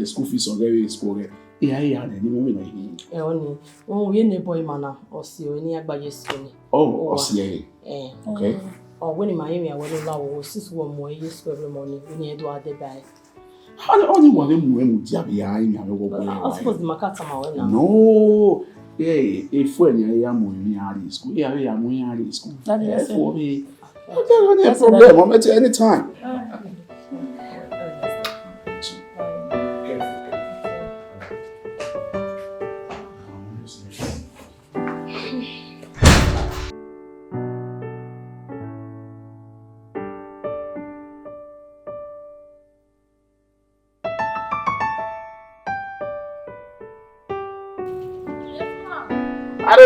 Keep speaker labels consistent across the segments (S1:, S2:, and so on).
S1: School fees or very school. Okay.
S2: Or when in Miami, I will allow 6 more years for every morning when you do other buy.
S1: How only one would you be behind?
S2: I suppose the Macatama.
S1: No, a friend, I am in school. Yeah, I am in school. That is for me. No problem, I'm at any time.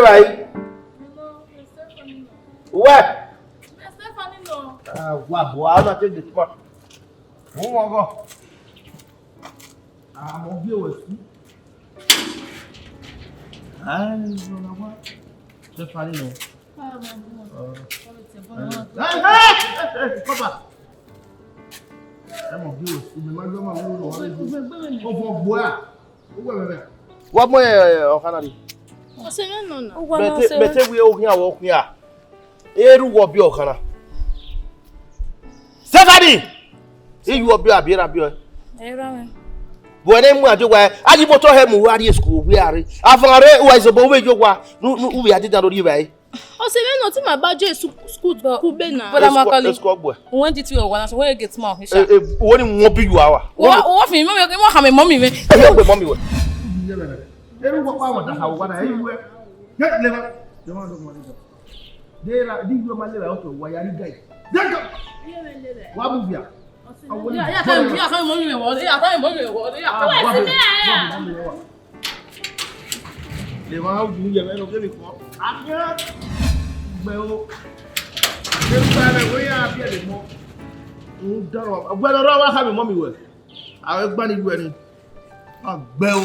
S1: Right. What? What? I'm not taking this part. Who won't go? I'm going to deal with you. I don't know what. Stephanie, no. Hey, Papa. I'm going to deal with you. What more, Canary?
S3: No.
S1: Better we all here walk here. Eru will be Okana. Stephanie! You will be a beer. When I'm do where I did not have Muari school. We are. I've already was a boy. You were no, we did not leave.
S3: Oh, say not in my budget school, but I'm a colleague. When did you want us where get small?
S1: One won't be you are.
S3: What me? Mommy,
S1: They what I want how what I anywhere. Get level. The one of money. They are these were my level out of why are you guys? What move ya? Yeah, they were out doing your man of living for. I'm here. Well, we are getting more. Well, I have a mommy with. I will bunny wedding. Bell.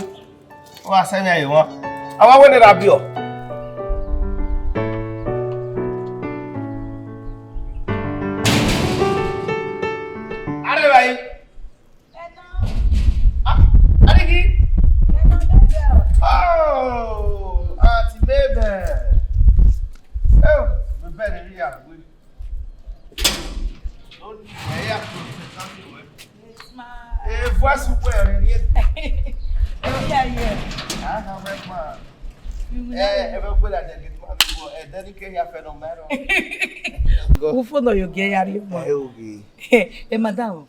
S1: Oh, I say you want. I want to have you. Alright. Oh, Auntie baby. Oh, we better here. Don't voice where yeah. I have read my. Everybody that get my dedicate your phenomenon.
S4: Who follow your gay area? Madame.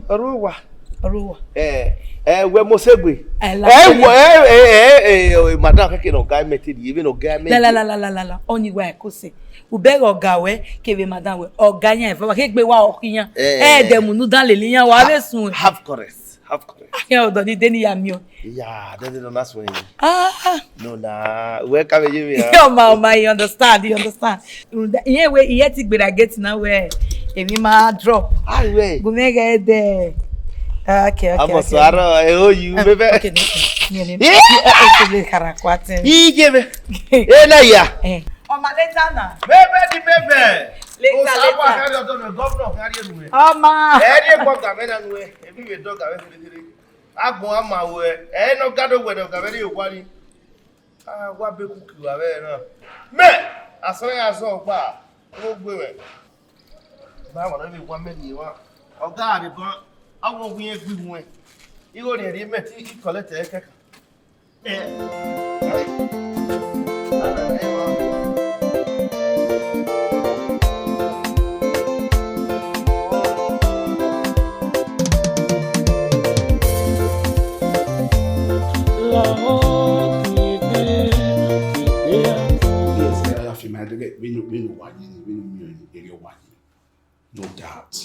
S1: Aruwa.
S4: Where Mosegwe.
S1: Madame, can no guy met it, even no guy met
S4: la. Only where I could say. Ubeg or Gawe, Kevin Madame, or Ganya, if I can't be walking. The Munu Dalinia, what is soon.
S1: Have correct. Half correct.
S4: Yeah, don't need any yamio.
S1: Yeah, then that's when.
S4: Ah.
S1: No, nah. Where can you be?
S4: Yo, mama, you understand? Yeah, where you take but I get now where if you ma drop.
S1: Ah, wait.
S4: Go make it there. Okay.
S1: I'm sorry. I owe you, baby.
S4: Okay. Yeah.
S1: He gave me. Eh.
S4: Oh, my later now.
S1: Baby.
S4: Later.
S1: Governor,
S4: Oh, ma.
S1: Any government and way. If you dog away, I go on my way. Ain't no gather where the very one. Ah, what big cook you are there? Me, as long as so far. Oh, women. Now, only 1 million. Oh, God, I won't be a good one. You only met you collect a cake.
S5: No doubt.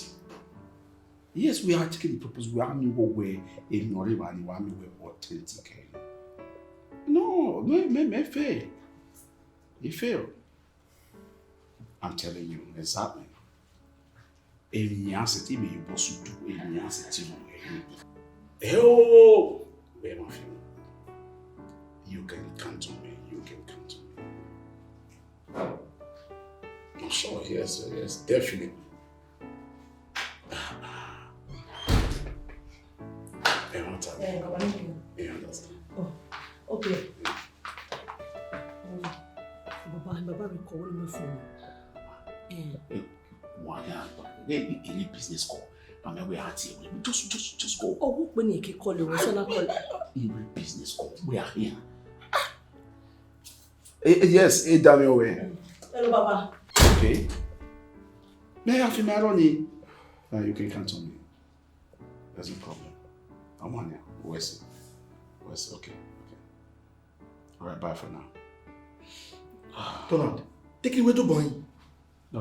S5: Yes, we are taking the purpose. We are way ignoring and we are authentic. No, may fail. He failed. I'm telling you, exactly. Any answer me you supposed to do any answer to oh, where my friend? You can count on me. I'm sure, yes, definitely. I understand.
S2: Oh, okay. Baba will call me phone.
S5: Any business call. I'm away at here. Just go.
S2: Oh, when you can call you, call.
S5: Every business call. We are here. Yes, Daniel.
S2: Hello, Baba.
S5: Okay. May I have my money? You can count on me. There's no problem. I'm on here. Where's okay. Alright, bye for now.
S6: Donald, take it away to boy.
S5: No.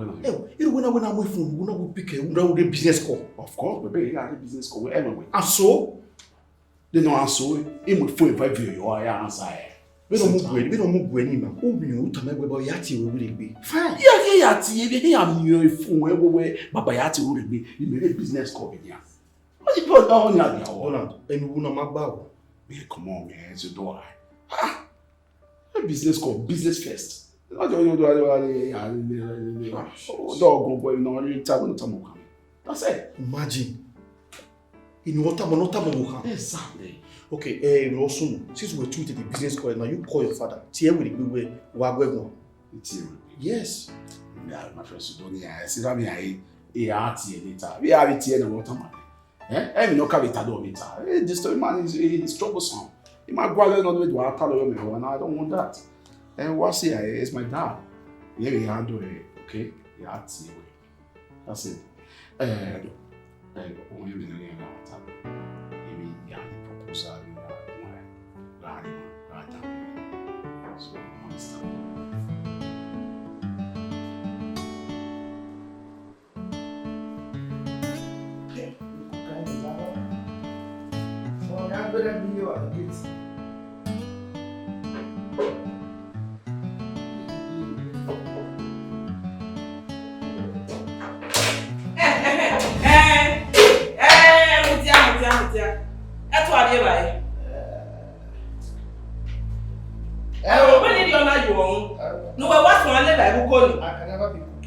S6: You know when I'm with phone, we will pick a business call.
S5: Of course, baby, you got a business call anyway.
S6: And so?
S5: They know so. In my phone, if I view your answer.
S6: We don't move anymore. Oh, you tell me about Yati will be. Fine.
S5: Yeah, I'm your phone everywhere. Baba Yati will be. You made a business call with you. What you put down here?
S6: Donald, and you will not make bow.
S5: Come on, man, it's your door. A business call, business first. Not dog boy, no time. That's it.
S6: Imagine. In what time,
S5: Exactly.
S6: Okay, Rosun, since we're treating the business call, now you call your father. Tia will be where yes.
S5: Yeah, my friend, so don't see that me later. We have it here in the water man. Eh? No carry it later. This story man is troublesome. He might go on with what I tell you, and I don't want that. And what's here is my dad. Yeah, we handle it, okay? That's it.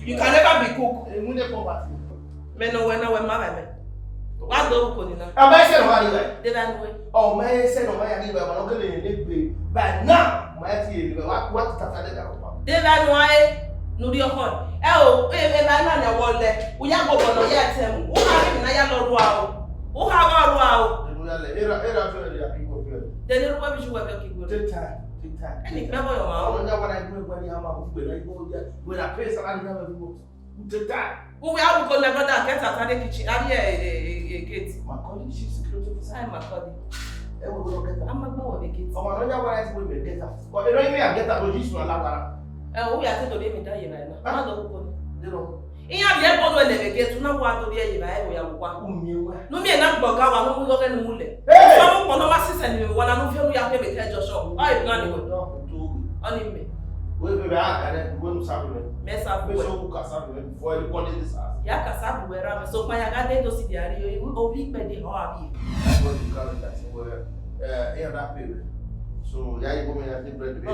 S4: You can never be cook. Men no when marry. What do you call
S1: I might say no way.
S4: Did I know?
S1: Oh, may say no way anyway, but I'm going to but now, my see what started that.
S4: Did I know? No, dear hon. Oh, if I know one day, we are going to get him. Who have him? I am not wow. Who have our wow? Then what you were looking good.
S1: Take time.
S4: And if never your
S1: I
S4: mouth.
S1: wonder what I do when I'm out when I go when I pay somebody never go. Take time.
S4: Who we are going to never get out of the kitchen. I hear a gate.
S1: My colleague, she's security officer.
S4: I'm a colleague.
S1: I'm
S4: a boy of a gate.
S1: Oh, I don't know what I will get that. But they don't even get that position on that.
S4: Oh, we are to the name in Diana. I'm not going.
S1: You know.
S4: Iya bia bono ele get na wa to bia yiba e wo ya kwa. No me na gboga wa no mo go nu mule. So mo kono ma sise ni me wona no fi ya pe me tejo so. Ai plan ni wo. Oni me.
S1: We be ane we no sabe.
S4: Me sabe.
S1: We so ku ka sabe before you call this house.
S4: Ya ka sabe we ra me so pa ya ga de do si diari yo o bi pe de ho abi.
S1: That's what you call it that where that period. So yeah, you go me that bread be.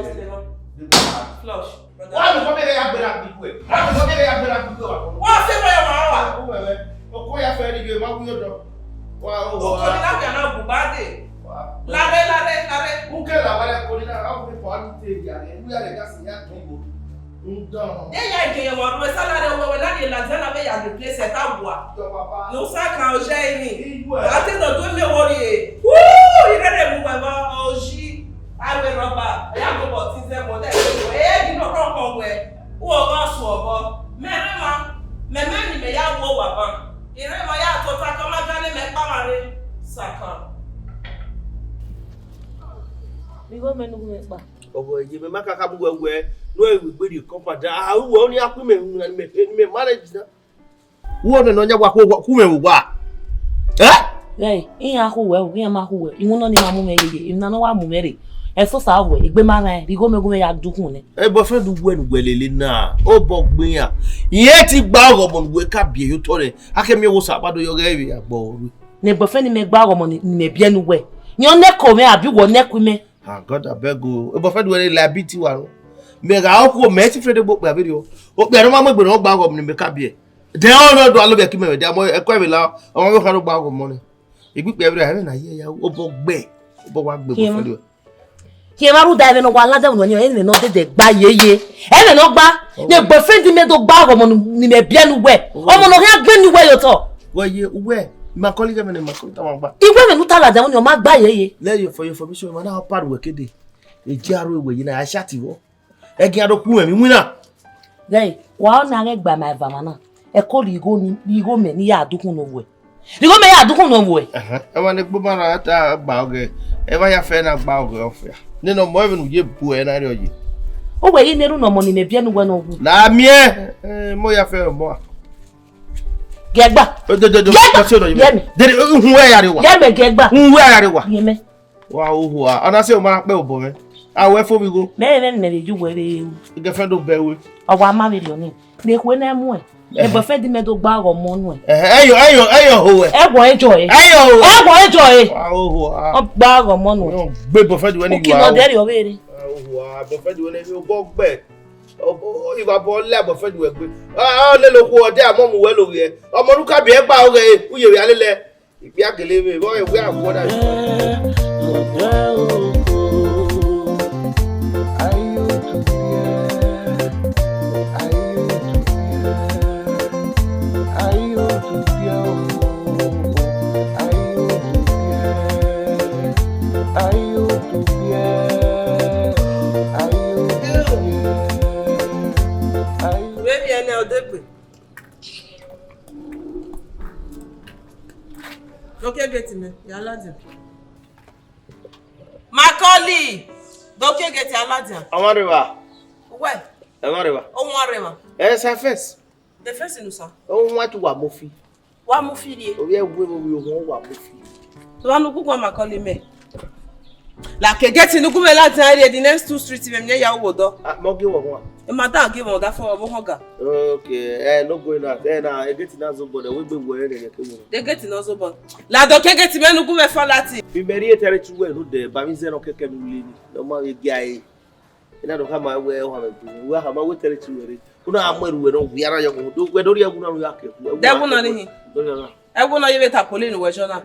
S4: Flush.
S1: Why you come here ya better people? Why you come here ya better people?
S4: What say where ma wa?
S1: O ko ya fe ni ge ma ku yo do. Wa o.
S4: O ko ni na bi na bu ba de. Lare.
S1: Unke la wale ko ni na a ko for an te ya ni. We are gas ya to go. Ndon.
S4: Ye ya ke ye mo ro salary we na de la zana be ya replace eta bua. No sa kan o je ni. Ati do do me worry. Woo! Ire de mu ba o ji. Awe roba. Ya go bo tin se mo de. E di no kon we. Wo ga so obo. Mere ma. Me ni me ya wo wa ba. Ire ma ya to ta ko ma ga ni me pa mare. Saka.
S2: We go menu me ba.
S1: Obo je me maka ka bu we no e we di comfort ah wo ni akwu me manage na wo no nya gwa ku me gwa
S2: Hey, in a who we ma who you no ni ma mu me ye na no wa mu mere e so sa wo egbe ma ran ri go me ya dukun ni
S1: e bo fe du gwe nu gwelele na o bo gbin ya iye ti gba oro mo gwe ka bie yo to re akemi wo sa pado yo ge wi agbo oru
S2: ne bo fe ni me gba oro mo ni me bie nu we yan ne ko me abi wo ne ku me
S1: ah god abeg o e bo fe du we liability wa no me ga o ko me ti fe de gbo pe abi o pe ro ma mo gbe no gba oro mo ni me ka bie de o no do alo be ki me de mo e ko mi la o mo ka ro gba oro mo ni igbi pe abi re na ye ya o bo gbe o bo wa gbe bo fe du
S2: ki ma ru da even no wa lada no ni e no de gba yeye e no gba ne bo fe di me do gba oro mo ni me bie nu we o mo no ya gbe nu we yo to
S1: wo ye we ma ko lige me ni ma ko ta ma gba
S2: igwe me nu tala da ni o ma gba yeye
S1: let you for your information ma na pad we kede e ji aro ewe yi na a shati wo e gi ado ku mi wina
S2: Hey, wa na re gba my vamana e ko ligo me ni ya dukun no we ligo me ya dukun no we
S1: e ma ne gbo ma ra ta gba oge e ba ya fe na gba oge ofia ni no mo even ye bu e na re oye
S2: o we yi neru no mo ni me bie nu we no wu
S1: la mie mo ya fe mo
S2: gegba
S1: do ko se no ye de hu we ya re wa
S2: ye me gegba
S1: hu we ya re wa
S2: ye me
S1: wa o hu a ona se o ma pe obo me awe fo mi go
S2: me le ju we re
S1: ge fe do be we
S2: o wa ma mi lo ni ne ku na mu e bo fe di me do gba ro mo nu
S1: eyo ho we
S2: e go enjoy
S1: wa o hu a
S2: o gba ro mo nu
S1: gbe bo fe di we ni
S2: o ki no de ri o we re
S1: wa bo fe di we ni o bo gbe o iwa bo le bo fe di we gbe le lo ku ode amo mu we lo re omo ruka bi e gba o re uye we alele ipi agele we bo e we awo da
S4: Okay, get me. Ya Aladdin. Macaulay. Okay, get ya Aladdin.
S1: Amarewa.
S4: Where?
S1: Amarewa.
S4: O Amarewa.
S1: Sa first.
S4: The first in Usa.
S1: O wa tu wa mofi.
S4: Wa mofi die.
S1: O ye we o wa mofi.
S4: So wa no kuku Macaulay me. Like get in Nugume Latin the next 2 streets me ya wo do.
S1: Mo ge wo won.
S4: E ma da give on that for obo hoga.
S1: Okay, no going out. Na e get na zo bodo we gbe wo ere ke mo.
S4: They get in also bon. La do ke get me Nugume fa Latin.
S1: Bi meri etere tu we no de ba mi ze no keke mi le ni. No ma we gai. Ina do kama we ha me we ha ma we tere tu we. Una amaru we no we ara yo do we do ri agun na yo akeku.
S4: De gun na ni. E gun na ye beta pole ni we jona.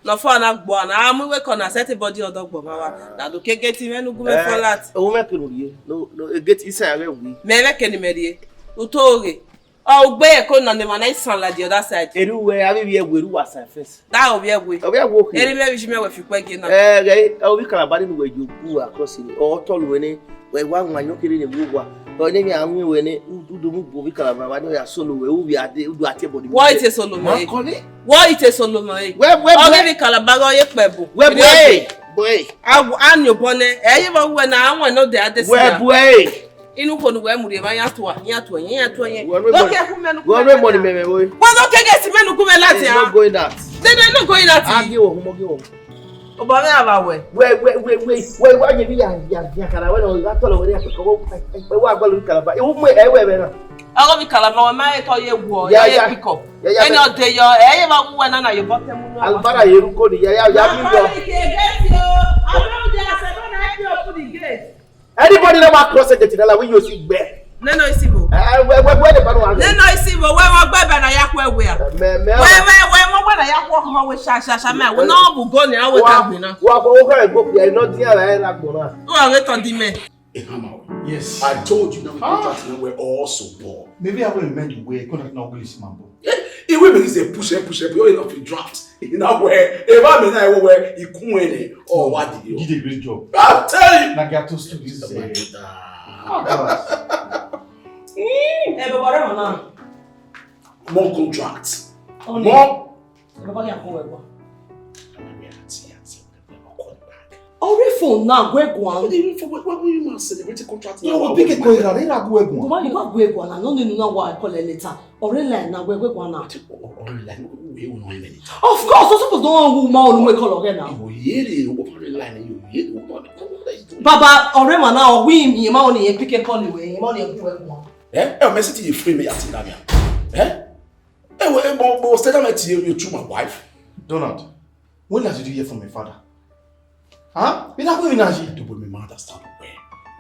S4: No for na gbo na amu we kon na set body odogbo ma wa. Na do ke get me Nugume fa Latin.
S1: O me ke no ri. No e get isa re wi.
S4: Me me ke ni merie. Utore. O gbe e ko na ne ma na isan la the other side.
S1: Eru we abi bi egweru wa surface.
S4: Da o bi egwe.
S1: O bi egwe okay.
S4: Eri me bi shi me we fi pege na.
S1: O bi kala bari ni we jogu across ni. O tolu we ni we wa nwanyo kiri ni buwa. O ni mi anwi we ni udu mu bo bi kala ba ni ya solo we u bi ade udu ate body.
S4: What it is solo me? What it is solo me?
S1: We
S4: o bi kala ba go ye pebu.
S1: We boy.
S4: Awu anyo bone. E yi ba we na anwa no de ade
S1: we boy.
S4: Inu ko nu we mu de ba ya to yen.
S1: Money me boy.
S4: Wa no kege si menu ku me lati ya.
S1: Not going that.
S4: They not going that.
S1: Agi wo mo gi wo.
S4: Oba me aba we.
S1: We wa ye bi ya kara we no ga to lo we ya ko we wa gba lu kala ba. E wo mo e we be na.
S4: Ago bi kala ma ma e to ye wo, ye pick up. Any of the yo e ba wu na your bottom mu no.
S1: Albara ye ru ko ni ya mi go. Anybody that walk cross the gate na we you see gbe.
S4: No isibo.
S1: Where the banu wa.
S4: No isibo, we mo gbe be na yakwa we a. We mo gbe na yakwa ho we sha me. We no bu go ni awe ta gbe na.
S1: Wa ko o ka go ya no dia la ra gbo na.
S4: Wo we to di me.
S5: Yes. I told you that contract now we're also poor.
S6: Maybe I will amend the way contract now will listen, man.
S5: It will be a push up. You're enough in drafts. You know where if I'm in I where you come in or what did you?
S6: You did a great job.
S5: I'll tell you.
S6: Like I told you this.
S5: More contracts. More.
S2: Phone now, go
S5: What will you not celebrate a contract now?
S6: No, pick a question. I didn't go again.
S2: Why you go go on? I don't know what I call it later. Or line now, go go now.
S5: Of
S2: Of course, I suppose no one will call again now. Baba, already now we me money and pick a call away. Money and go.
S5: Eh? Oh, message you free me at Damia. Eh? Eh, statement you to my wife.
S6: Donald, when last did you hear from my father? Huh? We not going to
S5: do we understand where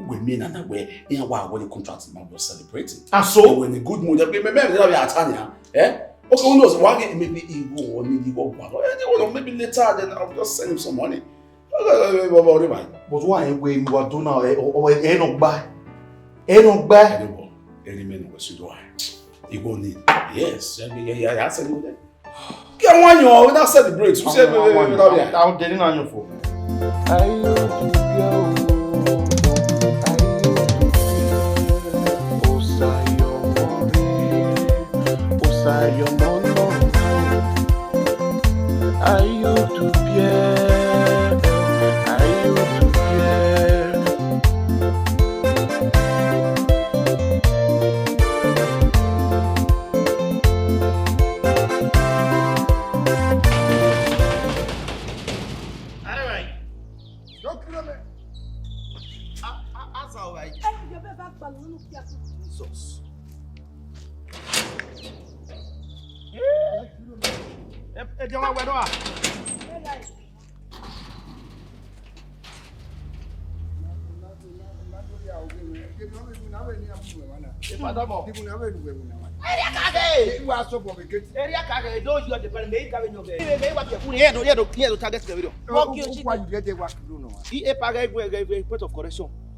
S5: we mean and where in why when the contract man was celebrating.
S6: And so
S5: when the good mood we remember that Tanya, eh? Okay, who knows why maybe he will need maybe later then I'll just send him some money.
S6: But why we were doing now or not buy?
S5: Any man was do I. He won't need. Yes, yeah, I said it. Get one you without celebrate. You said
S6: I'm getting on your phone.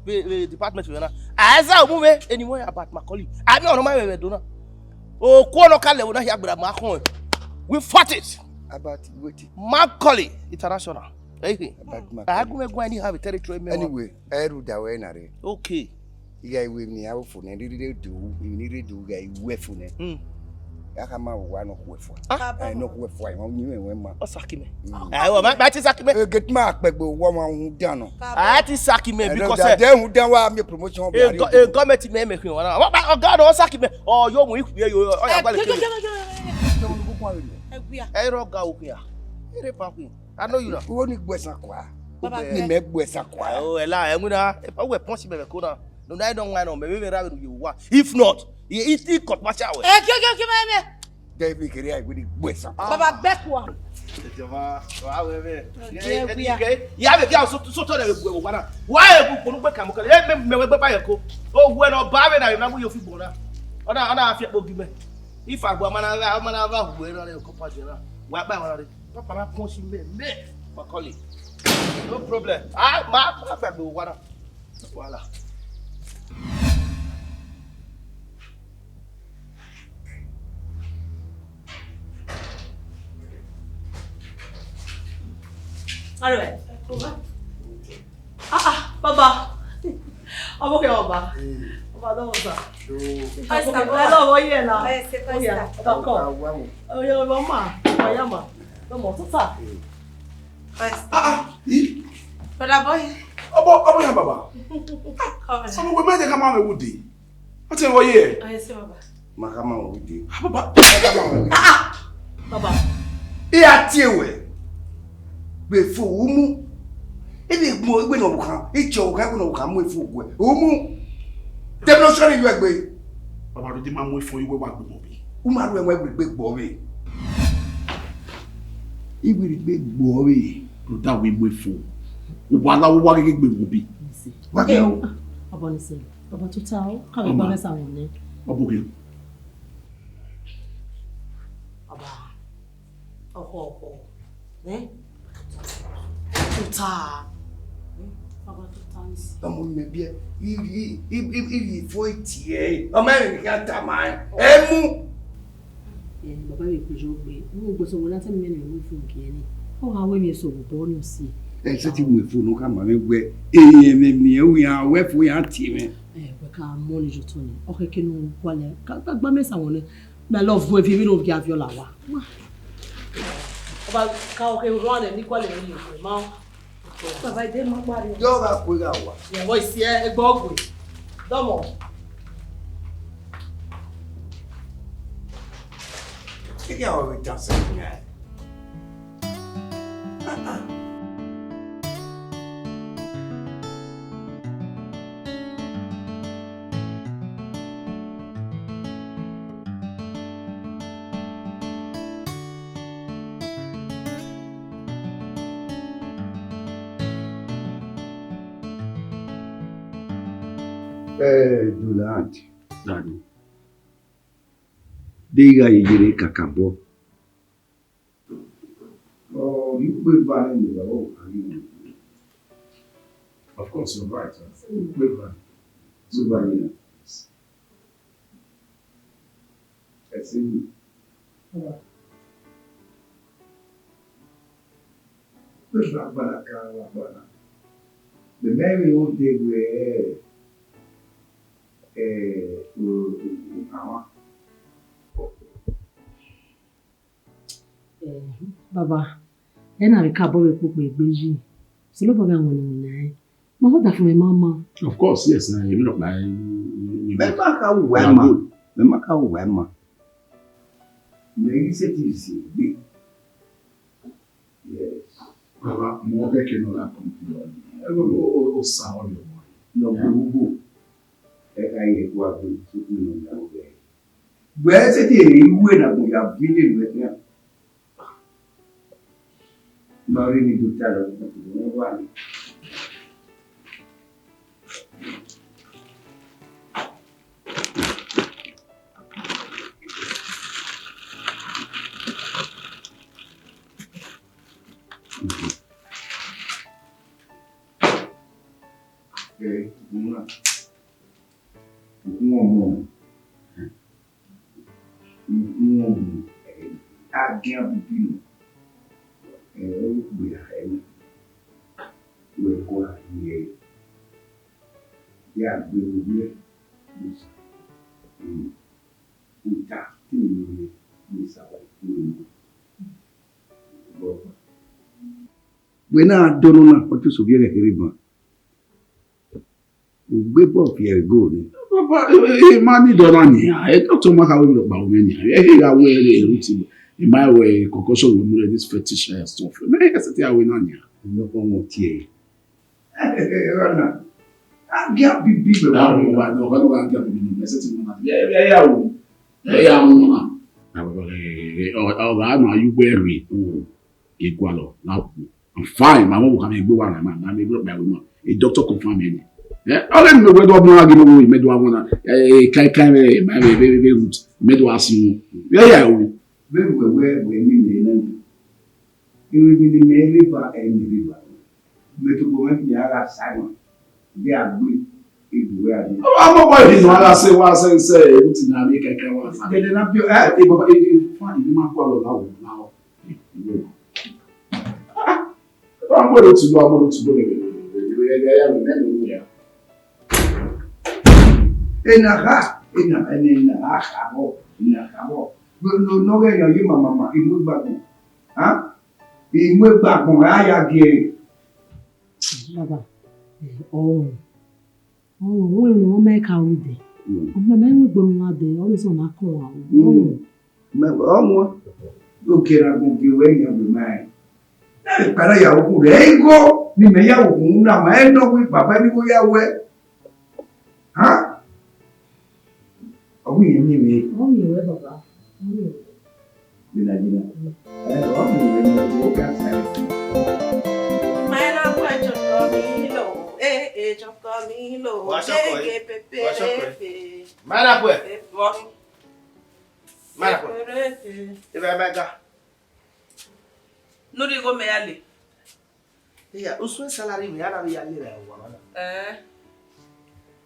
S1: The department as I move anywhere about my colleague. I don't know my donor. Oh, Quonoka will not hear we fought it
S7: about
S1: Macaulay International.
S7: About
S1: I going to have a territory.
S7: Anyway, I would have
S1: okay.
S7: You guys with me out for needed to do, you needed to get away from it. I come out one of for. I know what for I knew and when my
S1: Sakime. I will make Sakime
S7: get marked by woman who done.
S1: I had Sakime because
S7: I don't want your promotion.
S1: A government may make you one. What God or Sakime or your week? You I know you know.
S7: Who only was a qua. Make was a qua.
S1: Oh, I'm gonna possible. No, I don't want to maybe rather you want. If not, it cut much out.
S7: David Korea with the West.
S2: Baba back one.
S1: Yeah, the girl so told them why you put come. Let me buy a coat. Oh, when or Barry, I remember your football. Oh, no, I feel good. If I were man, I'm going to compare. What about it? Papa, punching me, my colleague. No problem. My family will water. Voila.
S2: All right. Baba. I'm okay, Baba. Baba, don't worry. I love you now. Oh yeah, come. Oh yeah, Mama. Mama. No more. What's up?
S4: Brother boy.
S5: Obo ya baba. Some we make come on with you. What you here?
S3: I say baba.
S7: Makama with you.
S5: Baba.
S3: Baba.
S7: E atiewe. Be fu umu. E be mo gbe no kan. E cho kan no kan mo fu gwe. Umu. Demonstration you agbe.
S5: Baba do the man wait for you we wa gbe mo bi.
S7: Umaru enwe gbe gbo we. Ibi gbe gbo we.
S5: Brother we wait for. Wala wa gege gbe mo bi.
S7: Wage o.
S2: Baba ni se. Baba to tell. Ka we ba sa won ni.
S5: Oboge.
S2: Baba. Oho. Eh? Tuta. Baba tuta ni se.
S7: Omo me bia. Iri foi tie. O ma ni ka ta mai. Emu.
S2: Baba we ko jo gbe. Mo gbo so won lati mi ni mo fun ki ni. O ha we mi so bo no si.
S7: Se ti mo fu no ka ma me gbe. Me mi e ya we fu ya ti me.
S2: We ka mo ni jo to ni. O ke kinu wale. Ka gba mesa won ni. My love we fi mi no fi aviola wa. Baba ka o ke run ni kwale ni ma. Baba de ma pare.
S7: Yo ga ko ga wa.
S2: Ye voice e gbo ogbe. Domo.
S7: Que é o que tá sendo? Durante.
S5: Daddy.
S7: Diga yere kakabo. Oh, you put value in the whole.
S5: Of course you're right.
S7: You put value. So value. I see. Put bana. The very old day where
S2: Baba, ena re ka bo we popo egbeji. So lo baba won ni na. Ma ho da fun me mama.
S5: Of course, yes. You look like
S7: Me maka wema. Me maka wema. Me se ti si bi. Yes.
S5: Baba, more back in that company. O sound your boy.
S7: No bubu. Eka ye kwa bu su no na we. Gbe se ti iwe na mo ya vile we ya. Mari ni dutaro no wa. Again, you we are we go here. Yeah, we will be this. Uta, this we na don't know what to be a river. We both here go.
S5: Papa, money don't need. I don't know how you about many. I wear a routine. In my way, concussion will move this fetish stuff. May I say I will not hear.
S7: No more tea. I get big people.
S5: I don't know what I get to be messaging. Yeah. Oh, you weary? Equal. Now, I'm fine. My mom will come and go on. I may go by woman. A doctor confirm me. Yeah, I don't know whether I'm going to give me do I want to my baby root. Made was you. Yeah.
S7: Where we mean, you will be the main river and the river. But to go and the Simon, they are good if we are.
S5: I'm a boy, he's what I say, it's in America. They did not be at it, but it's funny. You might follow now. I'm going to go.
S7: In a hamo. No way you mama, he moved back. Huh? He moved back on Aya Gay.
S2: Baba, Oh, when we make out with it. My man will go on there, always on our call.
S7: Oh, okay, I'm going to give away your mind. Para ya huku rengo nimeya huku na maendo wi baba ni ko ya we ha owi ni me
S2: Omi we baba. Omi.
S7: Jina omi we ni ka sa
S4: Mana kwa chokomilo chokomilo pepe
S1: Mana kwe Ebe mega
S4: no dey go me ale
S1: Yeah, uswe salary me ana ya lere wa mana.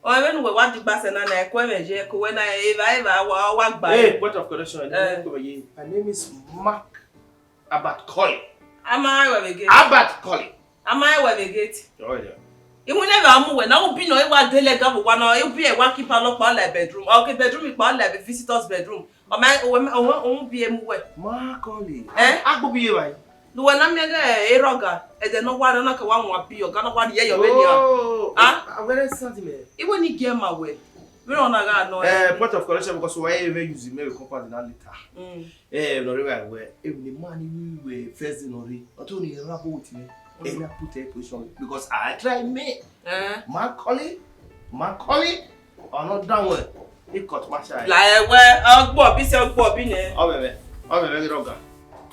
S4: O even we want the pass na na ekwe meje ko we na eva wa gba.
S1: Hey, point of correction. My name is Mark Abat Collie.
S4: Am I we get?
S1: Abat Collie.
S4: Am I we get?
S1: Oh yeah.
S4: You will never amu we na o bi no e wa delega bo wa na e bi e wa keep lock pa la bedroom. Okay, bedroom pa la visitors bedroom. O ma o bi emu we.
S1: Mark Collie.
S4: Agbo bi e wa. No na me ga eroga e de no wa na ka wa nwa bi o ga na wa ye yo be ni a.
S1: Ah, I'm very sentiment.
S4: E woni get ma we. We no na ga no.
S1: Point of correction because why even use me compound na later. No right we. If the man we first no re. Oto ni rabo with me. And I put a position because I try me. Mark Collie. Or not down way. He cut my child.
S4: Like where ogbo bi se ogbo bi ne.
S1: O bebe roga.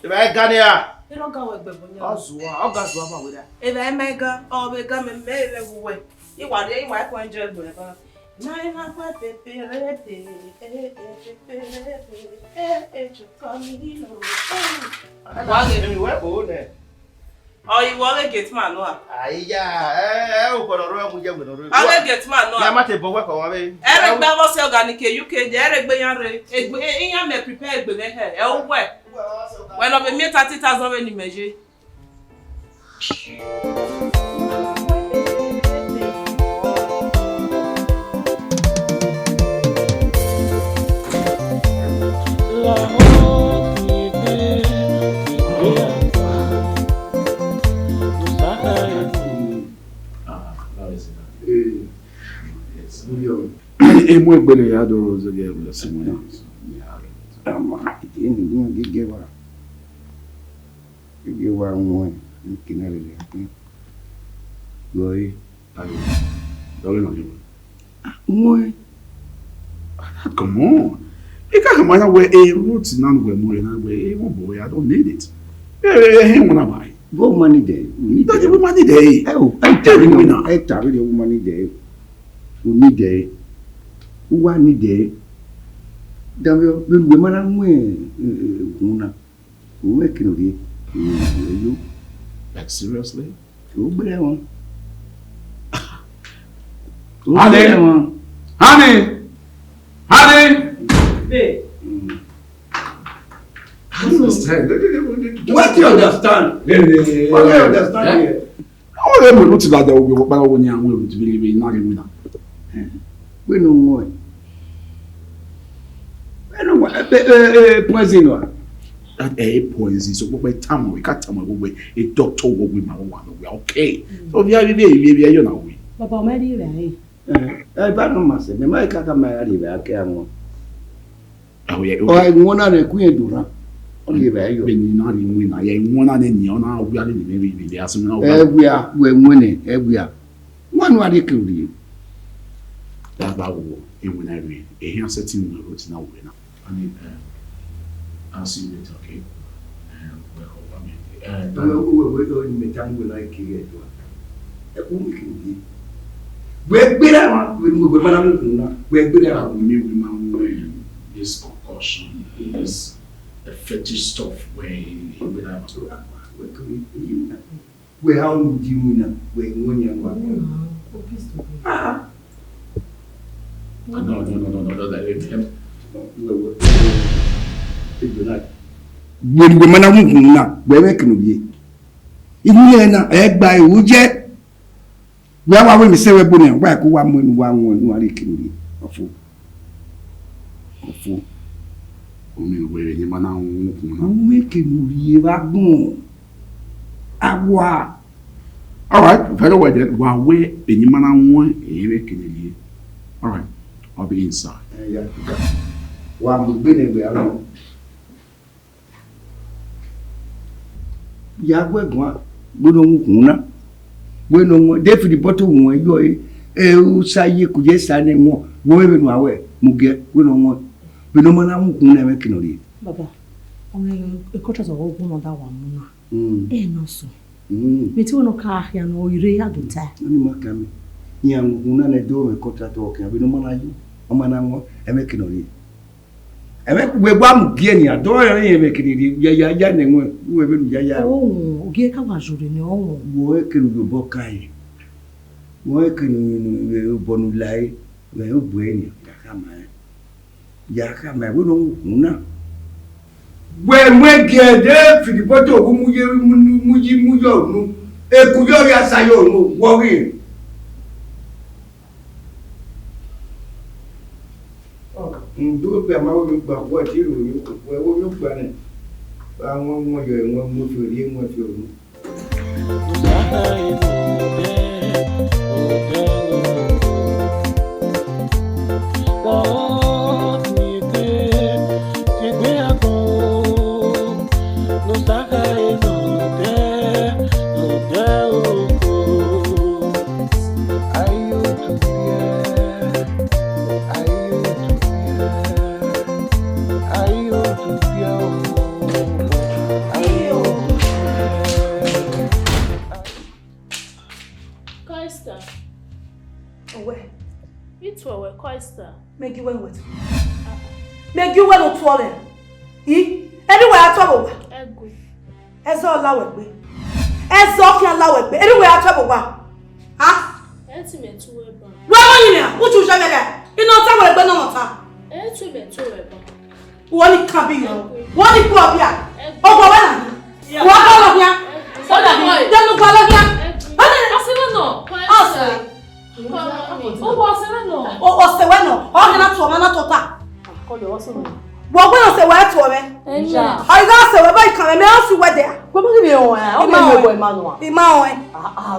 S1: If I Ghanaian.
S4: E no ga we gbebo nya.
S1: Ogazuwa ba we da.
S4: E be mega, o be ga me we. I wa de I ko enjoy gbo e ba. Na kwa pepe rete. Chokomilo.
S1: Wa ge mi we bo ne.
S4: Oh, you want to get man, no?
S1: Aya, o ko ro mu je gbo ro.
S4: I will get man, no?
S1: Ya ma te bo we ko wa be.
S4: Eric Babo se organic UK, the Eric Beyanre, in me prepare egbe he. E o we. When of me 30,000 when you measure.
S5: Emo egbele ya do zoge ebele simona.
S7: ama ini gewa mo kinale goi
S5: Allez. Dole no yo.
S7: mo
S5: Come on. You can't mind where a root nan we more na we boy I don't need it. Him wanna buy.
S7: go money there we need
S5: That money there.
S7: oh I tell you now I tell you money there we need there who need there Damn, we man una we can be you
S5: Like seriously?
S7: you better one
S5: Honey!
S4: Babe.
S5: Understand?
S7: what do you understand what do you understand here
S5: How am I not that there will be what I want to believe in not winner?
S7: we no more I know what poison
S5: That a poison so we time we got time we a doctor what we ma one we okay. So we are you know we.
S2: Papa me di re.
S7: ba no ma se me mai ka ka mai ari ba ke amo
S5: Oh yeah.
S7: o ai wona re ku edura o le ba yo
S5: We not in winner. Yeah, one and then you know we are in the maybe the as now.
S7: ebua we nwene ebua wonu ade kuri
S5: That's how we in every a here setting the route now we now. I mean I'll see you later, okay?
S7: we me tangu na ke edua e ku mi kiri we gbera ma we mana mu na we gbera
S5: Me with my this concussion is a fetish stuff where he would have to
S7: we ku you we how do you na we ngonya wa
S5: no that is him.
S7: we mana mu na we me kinu bi ibu na e gba iwu je we wa we mi se we bo ni wa ku wa mu wa won wa ri kinu bi ofu
S5: Omi where you man now
S7: we kinu bi wa gun awa
S5: All right, very well then. While we're in Yamana one, all right, I'll be inside.
S7: Yeah. One Benin we are. Ya gwe gwa bodo nkuna we no David bottle won yo usaye kuje sane mo wo be no awe muge we no mo be no mana nkuna me kinori
S2: baba onwe ekotra zo ogun no da wa mu na no so me ti wono ka ahia no ire ya duta
S7: ni makame nya nkuna na do me kotra to ke be no mana yu o mana mo me kinori we gwa mugie ni ado ya me kiniri ya ne nwe we be no ya
S2: ogie ka wa jure ni o
S7: wo kenu bo kai wo kenu bonu lai we obueni ya kama we no nkuna we mwegie de filipoto ogu muyo nu ekuyo ya sayo nu wo wi ndo be ma wo gba wo ti ro ni wo yo gba ni àwọn mo yo won mo fi ri won fi onu
S8: Make you well with. Make you well with swollen. Anywhere I travel. As all lower way. As all can allow it. Anywhere I travel. Ah?
S3: Intimate to a bar.
S8: Well, you know, what you shall get. You know, somewhere, but no time.
S3: Intimate to a bar.
S8: What it can be. What it will be. Oh, what? What all of ya? What of you? Then look all of ya. I said, no. Oh, o se bueno, o na to na tota. Ko yo so no. Wo gbo se wa to me. Enja. Ai ga se we ba kan me asu we there. Gbo mi be won o me me boy ma no. Ima won.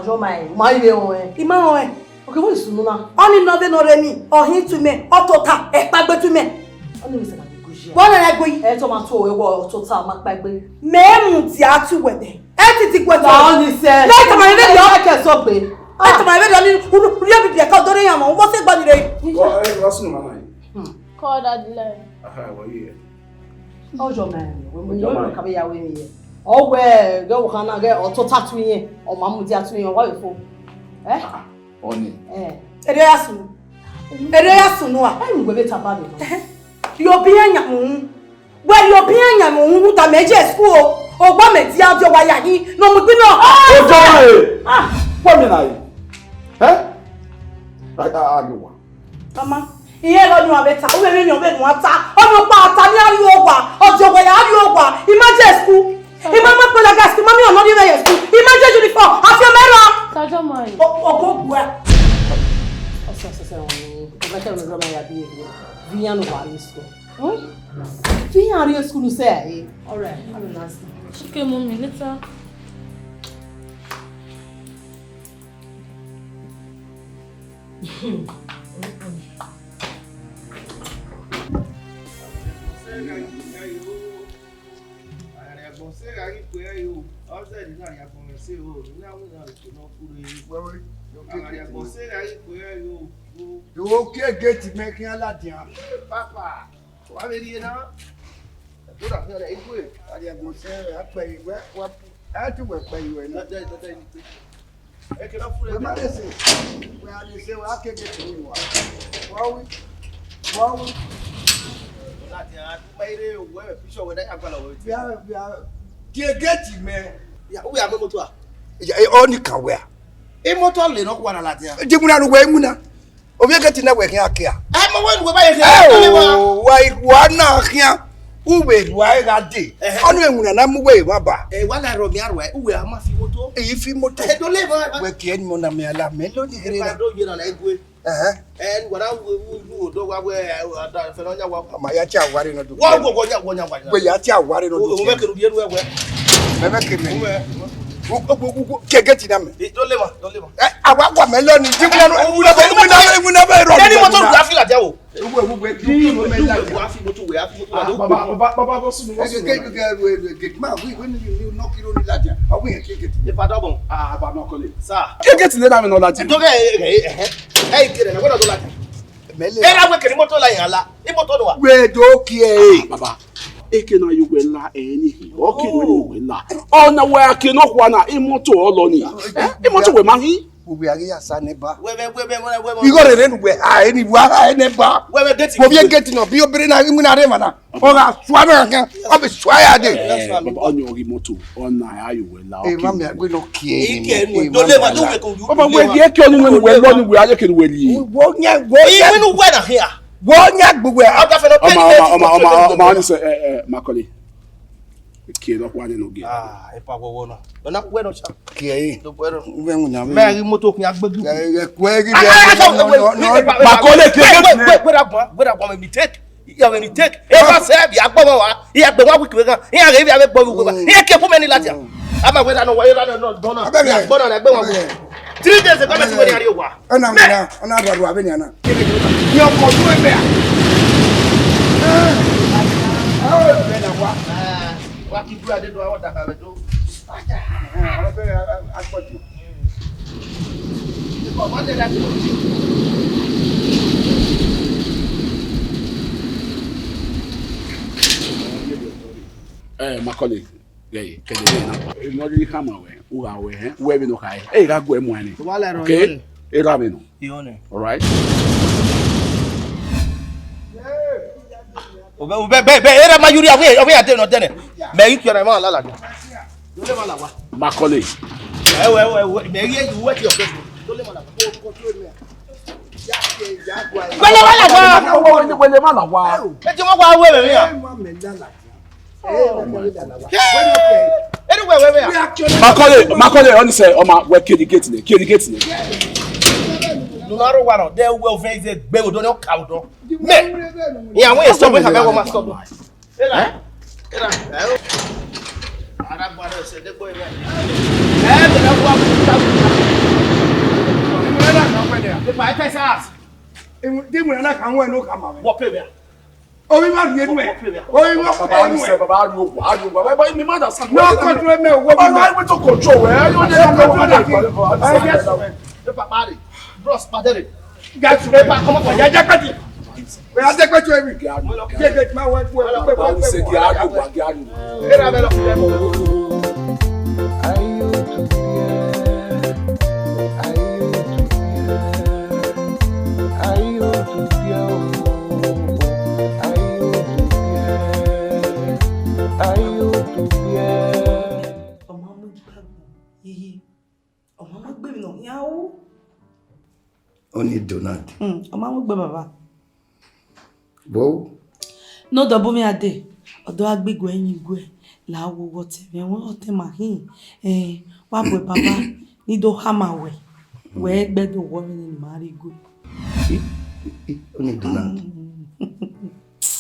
S8: Jo mai. Ma be won. Ima won. O ke wo sunu na. Oni no be no re mi. O hin to me, o tota, e pa gbe to me. Oni we se na go ji. Wo na go yi. E to ma to we wo tota ma pa gbe. Me mu ti atu we there. E ti gbo to. Oni se. Like ma be yo ke so gbe. Ati ma be do ni uriya bi ka do re yan mo wo se gba ni re.
S5: What's no mama?
S3: Call that line.
S5: What you?
S8: Oh, your man. When you come here with me. Oh, where go can I get or to tattoo yin or mamu ti atu yin what for? Eh?
S5: Oni.
S8: Ereasu no a. Ai ngwe beta ba be. Yo bi anya mu. We yo bi anya mu ta meje school. O gba me ti ajo wa ya yin no mu bi no.
S5: O jo What me na yi? Agwa.
S8: Mama, iye lo nu abeta, o be mi o be nu ata. O nu pa ata ni ari ogwa, ojo wa ya ari ogwa. Imagine school. Imama pe la gas, mami o no di very school. Imagine uniform, afi mero.
S3: Sajo mai.
S8: O go gwa.
S2: O vai ter no drama ya bi. Vinha no bar school. Vinha ari school say aí. All right, I'm nice.
S3: Okay, mommy, later.
S7: You okay get making a Latin.
S1: Papa, what are you now? I am going to say, I pay what I have to work by you and not that. I cannot put it. Well, you say, well, I can't get to you. Well, man. We are motor.
S7: Only can wear.
S1: A motor lay not one Latin.
S7: Dimuna way muna. O me get na work here.
S1: I'm a one by
S7: why one now here. Who will why that day? Only when I'm way, Waba.
S1: A one I rob your way. We are Mafi motor.
S7: If you motor,
S1: don't live
S7: where can Monamela melody?
S1: I don't get an egg. And what I will do, where my yacha worry not to go. We yacha worry not to go.
S7: Get it, me.
S1: Don't live.
S7: I want one melon. You never run.
S1: Any motor will feel like that.
S5: Eke na you will la any. Okay, no you will la. Oh, na we ake no kwana imoto oloni. Imoto we mahi.
S7: We are here, Saneba. You got a rent where I any neighbor.
S1: Where get
S7: we are getting up. You bring a woman arena. Or a swagger. I'll be swagger.
S5: On your moto. On na you will la.
S7: Hey, mammy, we no care.
S1: Don't live.
S5: Papa, when you can when we are looking well. You
S7: won't yet go
S1: even weather here.
S7: One yak, but we're out of
S5: a Macaulay. The kid of one in again.
S1: If I were not well,
S7: okay.
S1: Mary Moto,
S5: Macaulay,
S1: take. You have any take. If I said, you have the 1 week. Here, I have a boy. Here, keep many latter. I'm aware I know why you're not done. 3 days ago, I was
S7: and I'm another Raviniana. You're going there.
S1: What you do, I did what I have to do. I got you. What did I do?
S5: Macaulay. Hey, can you not really come away? Who are we? Where we no high? Hey, I go money. Okay? Hey, Ramino. All right. Macaulay. Macaulay, only say, we're killing getting.
S1: No one there will face it. They will not count. Yeah, we stop with a woman. Stop. If I take us, they will not come when no come out. What pay? Oh, we want to get away. Oh, we want to get mother. No control. What I want to control. I guess the party. Bros, padre. Got to come up. Jacket. We are the every guard. Get my wife.
S7: Only Donald.
S8: Ọmọ gbé bàbá.
S7: Bo.
S8: No double me ade. Odo agbego ẹyin igwe la wo wo tebe won o te mahin. Wa bo bàbá ni do hamawe. We gbedo wo ni mari igwe.
S7: Only Donald.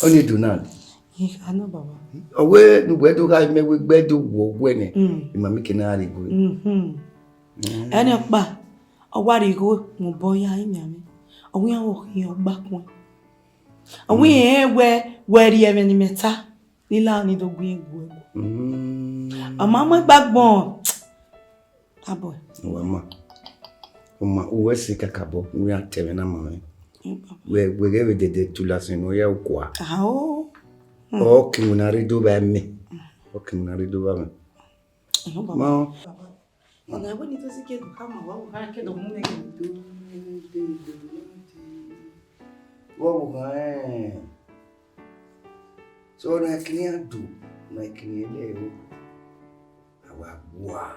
S7: Only Donald.
S8: I know bàbá.
S7: Owe nu gbedo ga me we gbedo wo we ni. Imami kenari igwe.
S8: Eni pa Awarigo, no boy, I am. A we are walking your back one. A we where you have any meta, Lila need a wing wood. A mamma backbone. A boy.
S7: Mamma. Who sick a cabo, we are telling a mamma. We ever did to last in Oya Qua.
S8: How?
S7: Oh, can I do by me? What can I do by me? Mamma.
S8: And I want to see you come out. I can't do.
S7: Whoa, so I can't do like any. Wow.